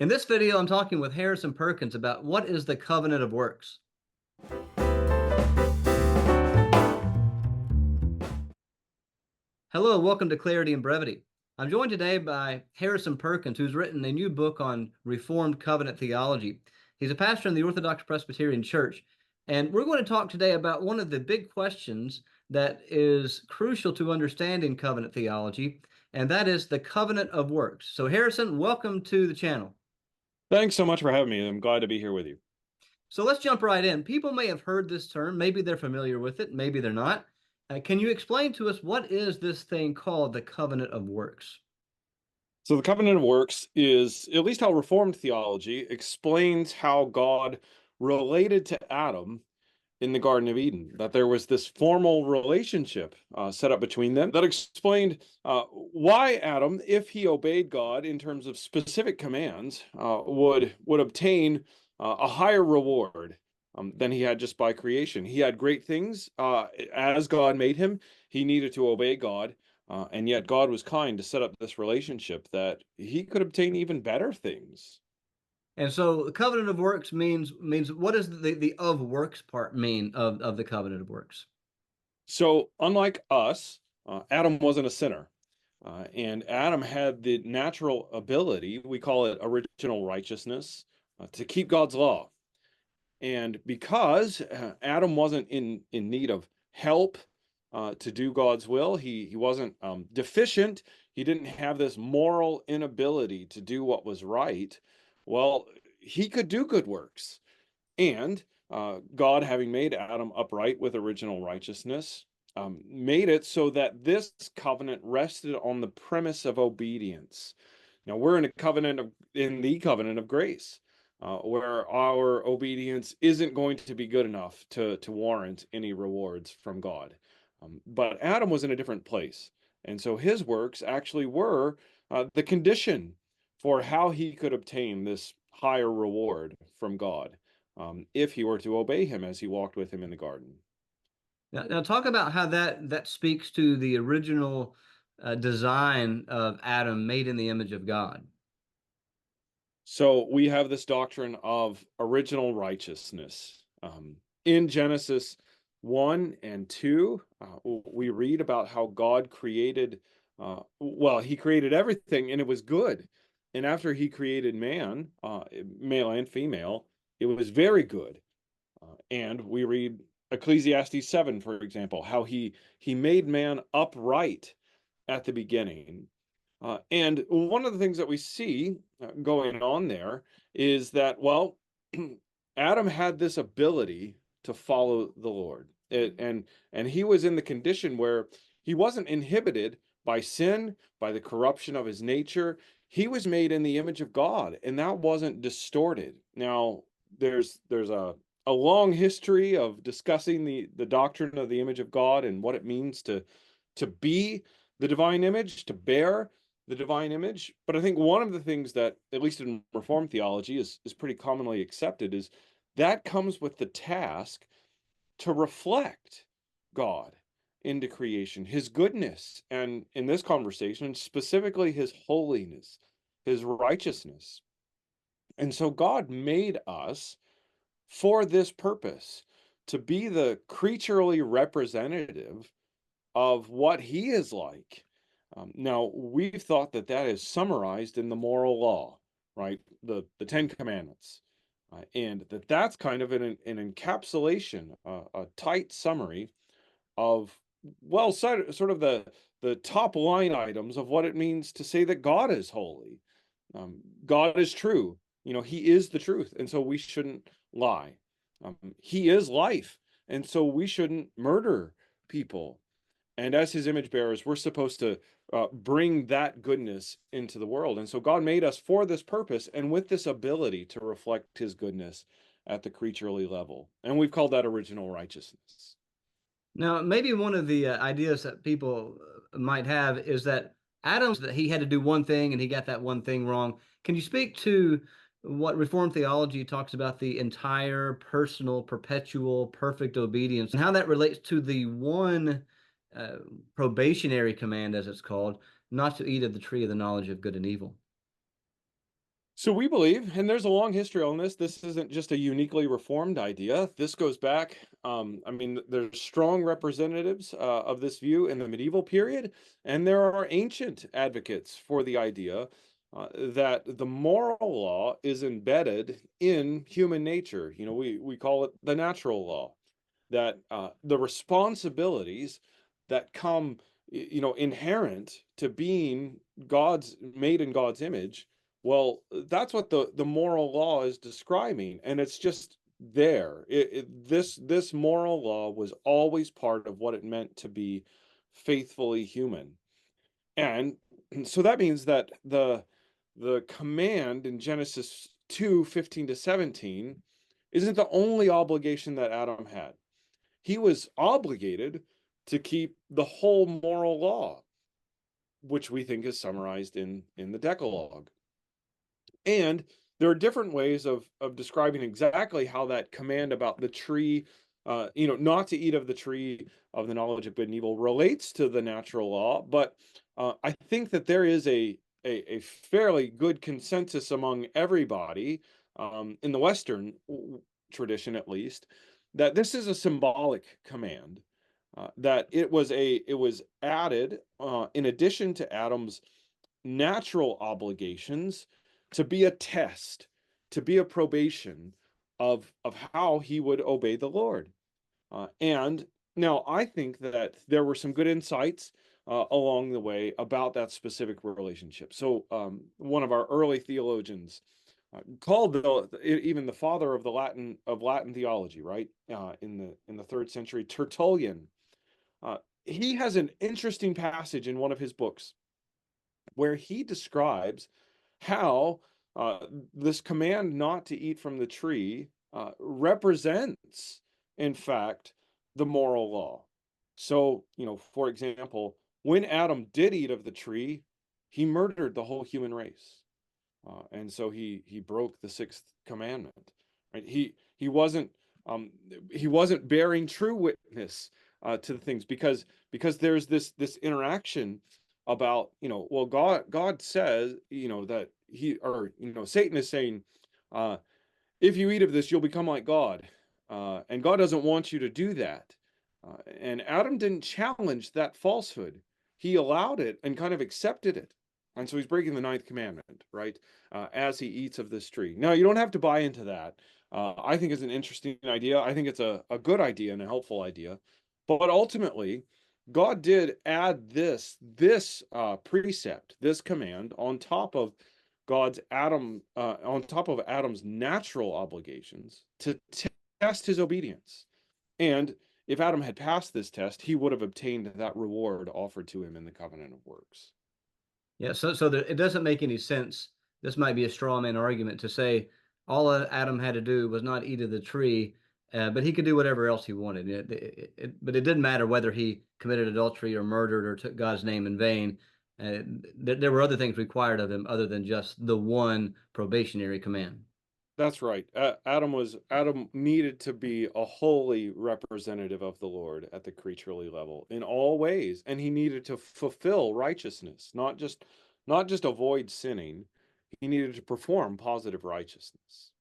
In this video, I'm talking with Harrison Perkins about what is the covenant of works. Hello, welcome to Clarity and Brevity. I'm joined today by Harrison Perkins, who's written a new book on Reformed Covenant Theology. He's a pastor in the Orthodox Presbyterian Church, and we're going to talk today about one of the big questions that is crucial to understanding covenant theology, and that is the covenant of works. So Harrison, welcome to the channel. Thanks so much for having me. I'm glad to be here with you. So let's jump right in. People may have heard this term. Maybe they're familiar with it. Maybe they're not. Can you explain to us what is this thing called the covenant of works? So the covenant of works is at least how Reformed theology explains how God related to Adam in the Garden of Eden, that there was this formal relationship set up between them that explained why Adam, if he obeyed God in terms of specific commands, would obtain a higher reward than he had just by creation. He had great things as God made him. He needed to obey God, and yet God was kind to set up this relationship that he could obtain even better things. And so the covenant of works means what does the of works part mean of the covenant of works? So, unlike us, Adam wasn't a sinner. And Adam had the natural ability, we call it original righteousness, to keep God's law. And because Adam wasn't in need of help to do God's will, he wasn't deficient, he didn't have this moral inability to do what was right, well, he could do good works. And God, having made Adam upright with original righteousness, made it so that this covenant rested on the premise of obedience. Now we're in the covenant of grace, where our obedience isn't going to be good enough to warrant any rewards from God. But Adam was in a different place, and so his works actually were the condition for how he could obtain this higher reward from God, if he were to obey him as he walked with him in the garden. Now talk about how that speaks to the original design of Adam made in the image of God. So we have this doctrine of original righteousness. In Genesis 1 and 2, we read about how God created, he created everything and it was good. And after he created man, male and female, it was very good. And we read Ecclesiastes 7, for example, how he made man upright at the beginning. And one of the things that we see going on there is that, Adam had this ability to follow the Lord. And he was in the condition where he wasn't inhibited by sin, by the corruption of his nature. He was made in the image of God, and that wasn't distorted. Now, there's a long history of discussing the doctrine of the image of God and what it means to be the divine image, to bear the divine image. But I think one of the things that, at least in Reformed theology, is pretty commonly accepted is that comes with the task to reflect God into creation, his goodness, and in this conversation, specifically his holiness, his righteousness. And so God made us for this purpose, to be the creaturely representative of what he is like. Now, we've thought that is summarized in the moral law, right? The Ten Commandments. And that's kind of an encapsulation, a tight summary of, sort of the top line items of what it means to say that God is holy. God is true. He is the truth. And so we shouldn't lie. He is life. And so we shouldn't murder people. And as his image bearers, we're supposed to bring that goodness into the world. And so God made us for this purpose and with this ability to reflect his goodness at the creaturely level. And we've called that original righteousness. Now, maybe one of the ideas that people might have is that that he had to do one thing and he got that one thing wrong. Can you speak to what Reformed theology talks about the entire, personal, perpetual, perfect obedience, and how that relates to the one probationary command, as it's called, not to eat of the tree of the knowledge of good and evil? So we believe, and there's a long history on this. This isn't just a uniquely Reformed idea. This goes back, I mean, there's strong representatives of this view in the medieval period, and there are ancient advocates for the idea that the moral law is embedded in human nature. You know, we call it the natural law, that the responsibilities that come, you know, inherent to being made in God's image. Well, that's what the moral law is describing, and it's just there. This moral law was always part of what it meant to be faithfully human, and so that means that the command in Genesis 2:15-17 isn't the only obligation that Adam had. He was obligated to keep the whole moral law, which we think is summarized in the Decalogue. And there are different ways of describing exactly how that command about the tree, you know, not to eat of the tree of the knowledge of good and evil relates to the natural law. But I think that there is a fairly good consensus among everybody in the Western tradition, at least, that this is a symbolic command. That it was added in addition to Adam's natural obligations to be a test, to be a probation of how he would obey the Lord. And now I think that there were some good insights along the way about that specific relationship. So one of our early theologians called even the father of Latin theology, right? In the 3rd century, Tertullian. He has an interesting passage in one of his books where he describes how this command not to eat from the tree represents, in fact, the moral law. So, you know, for example, when Adam did eat of the tree, he murdered the whole human race, and so he broke the 6th commandment. Right? He wasn't bearing true witness to the things because there's this interaction about, you know, well, God says, you know, that Satan is saying, if you eat of this, you'll become like God, and God doesn't want you to do that. And Adam didn't challenge that falsehood; he allowed it and kind of accepted it, and so he's breaking the 9th commandment, right? As he eats of this tree. Now, you don't have to buy into that. I think it's an interesting idea. I think it's a good idea and a helpful idea, but ultimately, God did add this precept, this command, on top of on top of Adam's natural obligations to test his obedience. And if Adam had passed this test, he would have obtained that reward offered to him in the covenant of works. Yeah, it doesn't make any sense. This might be a straw man argument to say all Adam had to do was not eat of the tree, but he could do whatever else he wanted. But it didn't matter whether he committed adultery or murdered or took God's name in vain. There were other things required of him other than just the one probationary command. That's right. Adam needed to be a holy representative of the Lord at the creaturely level in all ways, and he needed to fulfill righteousness, not just avoid sinning. He needed to perform positive righteousness.